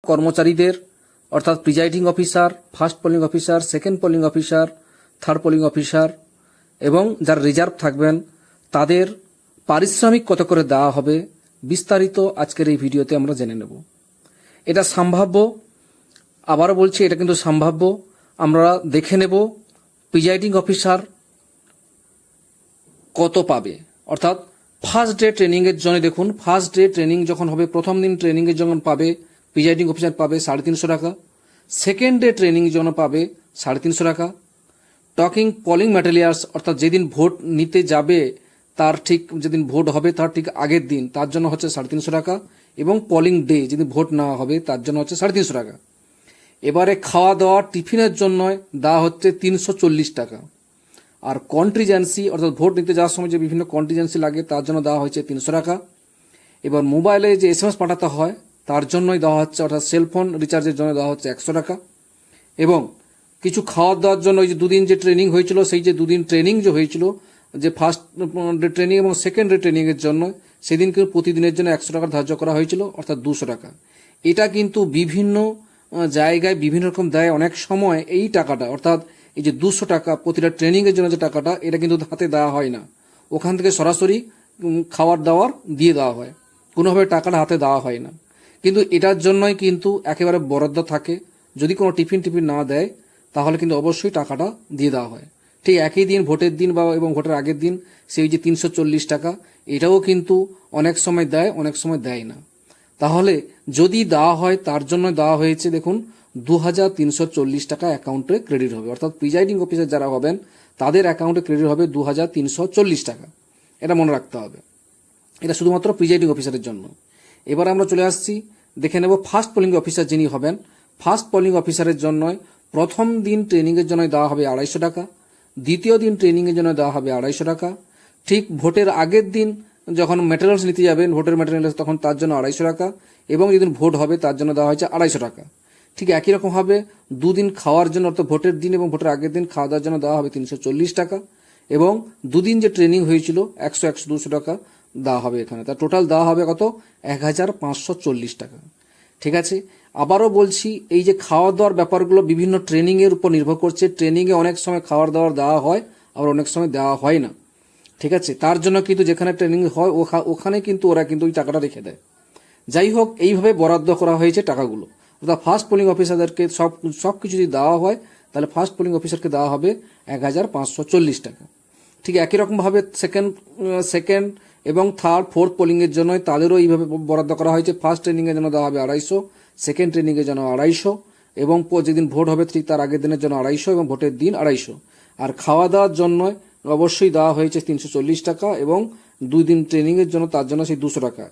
কর্মচারীদের অর্থাৎ presiding officer, first polling officer, second polling officer, third polling officer এবং যারা রিজার্ভ থাকবেন তাদের পারিশ্রমিক কত করে দেওয়া হবে বিস্তারিত আজকের এই ভিডিওতে আমরা জেনে নেব। এটা সম্ভাব্য, আবারও বলছি এটা কিন্তু সম্ভাব্য। আমরা দেখে নেব প্রিজাইডিং অফিসার কত পাবে, অর্থাৎ ফার্স্ট ডে ট্রেনিংয়ের জন্য দেখুন, ফার্স্ট ডে ট্রেনিং যখন হবে, প্রথম দিন ট্রেনিংয়ের যখন পাবে প্রিজাইডিং অফিসার পাবে 350 টাকা, সেকেন্ড ডে ট্রেনিং যখন পাবে 350 টাকা, টকিং পোলিং ম্যাটেরিয়ালস অর্থাৎ যেদিন ভোট নিতে যাবে তার ঠিক যেদিন ভোট হবে তার ঠিক আগের দিন তার জন্য হচ্ছে 350 টাকা, এবং পোলিং ডে যেদিন ভোট নেওয়া হবে তার জন্য হচ্ছে 350 টাকা। এবারে খাওয়া দাওয়া টিফিনের জন্য দেওয়া হচ্ছে 340 টাকা, আর কন্ট্রিজেন্সি অর্থাৎ ভোট নিতে যাওয়ার সময় যে বিভিন্ন কন্ট্রিজেন্সি লাগে তার জন্য দেওয়া হয়েছে 300 টাকা। এবার মোবাইলে যে SMS পাঠাতে হয় তার জন্যই দেওয়া হচ্ছে, অর্থাৎ সেলফোন রিচার্জের জন্য দেওয়া হচ্ছে 100 টাকা। এবং কিছু খাওয়া দাওয়ার জন্য ওই যে দুদিন যে ট্রেনিং হয়েছিল, সেই যে দুদিন ট্রেনিং যে হয়েছিল, যে ফার্স্ট ডে ট্রেনিং এবং সেকেন্ড ডে ট্রেনিংয়ের জন্য, সেদিন কিন্তু প্রতিদিনের জন্য 100 টাকা ধার্য করা হয়েছিল, অর্থাৎ 200 টাকা। এটা কিন্তু বিভিন্ন জায়গায় বিভিন্ন রকম দেয়। অনেক সময় এই টাকাটা অর্থাৎ এই যে 200 টাকা প্রতিটা ট্রেনিংয়ের জন্য যে টাকাটা, এটা কিন্তু হাতে দেওয়া হয় না, ওখান থেকে সরাসরি খাবার দাবার দিয়ে দেওয়া হয়, কোনোভাবে টাকাটা হাতে দেওয়া হয় না। কিন্তু এটার জন্যই কিন্তু একেবারে বরাদ্দ থাকে, যদি কোনো টিফিন না দেয় তাহলে কিন্তু অবশ্যই টাকাটা দিয়ে দেওয়া হয়। ঠিক একই দিন ভোটের দিন বা এবং ভোটের আগের দিন সেই যে 340 টাকা, এটাও কিন্তু অনেক সময় দেয়, অনেক সময় দেয় না। তাহলে যদি দেওয়া হয় তার জন্য দেওয়া হয়েছে দেখুন 2340 টাকা অ্যাকাউন্টে ক্রেডিট হবে, অর্থাৎ প্রিজাইডিং অফিসার যারা হবেন তাদের অ্যাকাউন্টে ক্রেডিট হবে 2340 টাকা। এটা মনে রাখতে হবে, এটা শুধুমাত্র প্রিজাইডিং অফিসারের জন্য। এবার আমরা চলে আসছি, দেখে নেব ফার্স্ট পোলিং অফিসার যিনি হবেন। ফার্স্ট পোলিং অফিসারের জন্য প্রথম দিন ট্রেনিংয়ের জন্য দেওয়া হবে 250 টাকা, দ্বিতীয় দিন ট্রেনিংয়ের জন্য দেওয়া হবে 250 টাকা, ঠিক ভোটের আগের দিন যখন ম্যাটেরিয়ালস নিতে যাবেন ভোটের ম্যাটেরিয়ালস তখন তার জন্য 250 টাকা, এবং যেদিন ভোট হবে তার জন্য দেওয়া হয়েছে 250 টাকা। ঠিক একই রকমভাবে দুদিন খাওয়ার জন্য অর্থাৎ ভোটের দিন এবং ভোটের আগের দিন খাওয়া দাওয়ার জন্য দেওয়া হবে 340 টাকা, এবং দুদিন যে ট্রেনিং হয়েছিল 100-200 টাকা দেওয়া হবে এখানে। তার টোটাল দেওয়া হবে কত? 1540 টাকা। ঠিক আছে, আবারও বলছি এই যে খাওয়া দাওয়ার ব্যাপারগুলো বিভিন্ন ট্রেনিংয়ের উপর নির্ভর করছে। ট্রেনিংয়ে অনেক সময় খাওয়ার দাওয়ার দেওয়া হয়, আবার অনেক সময় দেওয়া হয় না। ঠিক আছে, তার জন্য কিন্তু যেখানে ট্রেনিং হয় ওখানে কিন্তু ওরা কিন্তু ওই টাকাটা রেখে দেয়। যাই হোক, এইভাবে বরাদ্দ করা হয়েছে টাকাগুলো, অর্থাৎ ফার্স্ট পোলিং অফিসারদেরকে সব কিছু যদি দেওয়া হয় তাহলে ফার্স্ট পোলিং অফিসারকে দেওয়া হবে 1540 টাকা। ঠিক একই রকমভাবে সেকেন্ড এবং থার্ড ফোর্থ পোলিংয়ের জন্য তাদেরও এইভাবে বরাদ্দ করা হয়েছে। ফার্স্ট ট্রেনিংয়ের জন্য দেওয়া হবে 250, সেকেন্ড ট্রেনিংয়ের জন্য 250, এবং যেদিন ভোট হবে ঠিক তার আগের দিনের জন্য 250, এবং ভোটের দিন 250। আর খাওয়া দাওয়ার জন্য অবশ্যই দেওয়া হয়েছে 340 টাকা, এবং 2 দিন ট্রেনিংয়ের জন্য তার জন্য সেই 200 টাকা।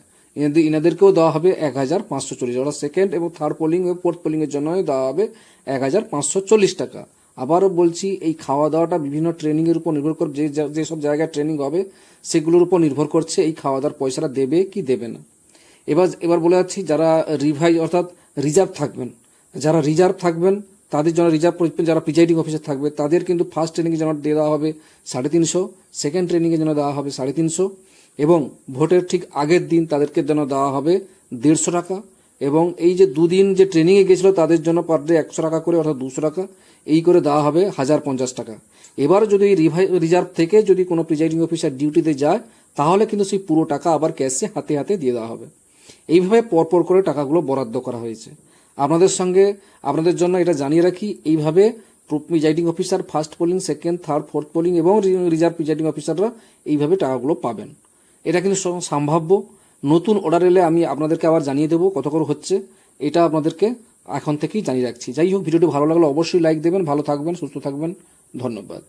এনাদেরকেও দেওয়া হবে 1540, অর্থাৎ সেকেন্ড এবং থার্ড পোলিং এবং ফোর্থ পোলিংয়ের জন্য দেওয়া হবে 1540 টাকা। আবারও বলছি এই খাওয়া দাওয়াটা বিভিন্ন ট্রেনিংয়ের উপর নির্ভর করে, যেসব জায়গায় ট্রেনিং হবে সেগুলোর উপর নির্ভর করছে এই খাওয়া দাওয়ার পয়সাটা দেবে কি দেবে না। এবার বলে যাচ্ছি যারা অর্থাৎ রিজার্ভ থাকবেন তাদের জন্য, যারা প্রিজাইডিং অফিসার থাকবে তাদের কিন্তু ফার্স্ট ট্রেনিংয়ের জন্য দিয়ে দেওয়া হবে 350, সেকেন্ড ট্রেনিংয়ের জন্য দেওয়া হবে 350, এবং ভোটের ঠিক আগের দিন তাদেরকে জন্য দেওয়া হবে 150 টাকা, এবং এই যে দুদিন যে ট্রেনিংয়ে গেছিল তাদের জন্য পার ডে 100 টাকা করে, অর্থাৎ 200 টাকা, এই করে দেওয়া হবে 1050 টাকা। এবার যদি রিজার্ভ থেকে যদি কোনো প্রিজাইডিং অফিসার ডিউটিতে যায় তাহলে কিন্তু সেই পুরো টাকা আবার ক্যাশে হাতে হাতে দিয়ে দেওয়া হবে। এইভাবে পরপর করে টাকাগুলো বরাদ্দ করা হয়েছে। আপনাদের জন্য এটা জানিয়ে রাখি, এইভাবে presiding officer first polling, second, third, fourth polling এবং রিজার্ভ প্রিজাইডিং অফিসাররা এইভাবে টাকাগুলো পাবেন। এটা কিন্তু সম্ভাব্য। নতুন অর্ডার এলে আমি আপনাদেরকে আবার জানিয়ে দেবো কত করে হচ্ছে, এটা আপনাদেরকে এখন থেকেই জানিয়ে রাখছি। যাই হোক, ভিডিওটি ভালো লাগলে অবশ্যই লাইক দেবেন। ভালো থাকবেন, সুস্থ থাকবেন, ধন্যবাদ।